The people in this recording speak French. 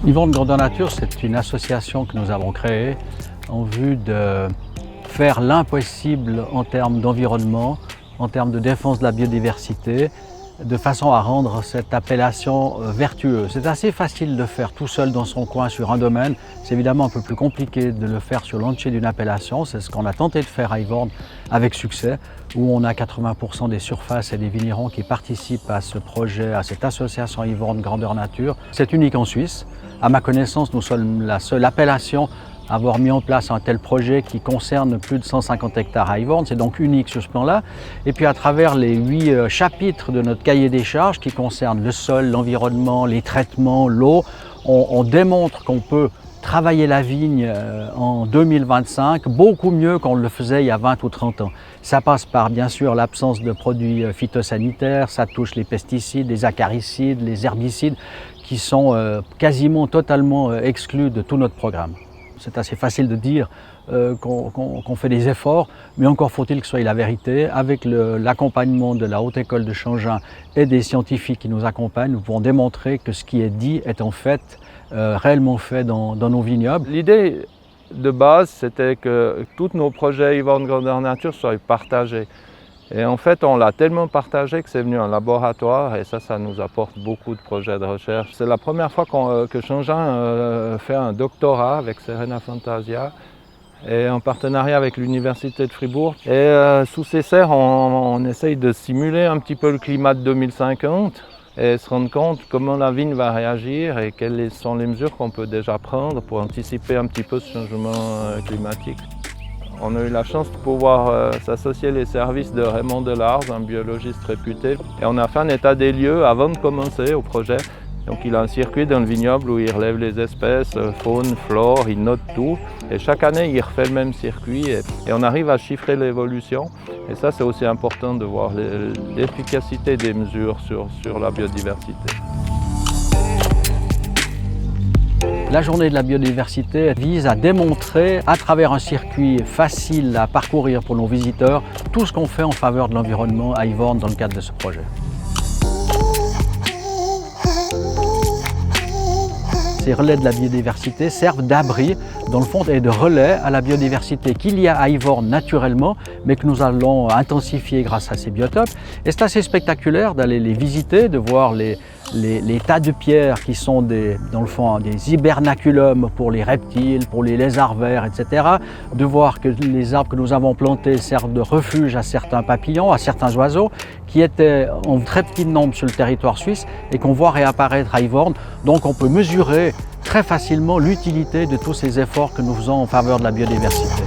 Yvonne Grandeur Nature, c'est une association que nous avons créée en vue de faire l'impossible en termes d'environnement, en termes de défense de la biodiversité, de façon à rendre cette appellation vertueuse. C'est assez facile de faire tout seul dans son coin sur un domaine. C'est évidemment un peu plus compliqué de le faire sur l'entier d'une appellation. C'est ce qu'on a tenté de faire à Yvonne avec succès, où on a 80% des surfaces et des vignerons qui participent à ce projet, à cette association Yvonne Grandeur Nature. C'est unique en Suisse. À ma connaissance, nous sommes la seule appellation à avoir mis en place un tel projet qui concerne plus de 150 hectares à Yvonne. C'est donc unique sur ce plan-là. Et puis à travers les 8 chapitres de notre cahier des charges qui concernent le sol, l'environnement, les traitements, l'eau, on démontre qu'on peut travailler la vigne en 2025 beaucoup mieux qu'on le faisait il y a 20 ou 30 ans. Ça passe par bien sûr l'absence de produits phytosanitaires, ça touche les pesticides, les acaricides, les herbicides qui sont quasiment totalement exclus de tout notre programme. C'est assez facile de dire qu'on fait des efforts, mais encore faut-il que ce soit la vérité. Avec l'accompagnement de la Haute École de Changin et des scientifiques qui nous accompagnent, nous pouvons démontrer que ce qui est dit est en fait réellement fait dans nos vignobles. L'idée de base, c'était que tous nos projets Yvonne Grandeur Nature soient partagés. Et en fait, on l'a tellement partagé que c'est venu un laboratoire et ça nous apporte beaucoup de projets de recherche. C'est la première fois que Changin fait un doctorat avec Serena Fantasia et en partenariat avec l'Université de Fribourg. Et sous ces serres, on essaye de simuler un petit peu le climat de 2050 et se rendre compte comment la vigne va réagir et quelles sont les mesures qu'on peut déjà prendre pour anticiper un petit peu ce changement climatique. On a eu la chance de pouvoir s'associer les services de Raymond Delars, un biologiste réputé. Et on a fait un état des lieux avant de commencer au projet. Donc il a un circuit dans le vignoble où il relève les espèces, faune, flore, il note tout. Et chaque année, il refait le même circuit et on arrive à chiffrer l'évolution. Et ça, c'est aussi important de voir l'efficacité des mesures sur la biodiversité. La journée de la biodiversité vise à démontrer, à travers un circuit facile à parcourir pour nos visiteurs, tout ce qu'on fait en faveur de l'environnement à Yvonne dans le cadre de ce projet. Ces relais de la biodiversité servent d'abri, dans le fond, et de relais à la biodiversité qu'il y a à Yvonne naturellement, mais que nous allons intensifier grâce à ces biotopes. Et c'est assez spectaculaire d'aller les visiter, de voir les tas de pierres qui sont dans le fond des hibernaculums pour les reptiles, pour les lézards verts, etc. De voir que les arbres que nous avons plantés servent de refuge à certains papillons, à certains oiseaux qui étaient en très petit nombre sur le territoire suisse et qu'on voit réapparaître à Yvonne. Donc on peut mesurer très facilement l'utilité de tous ces efforts que nous faisons en faveur de la biodiversité.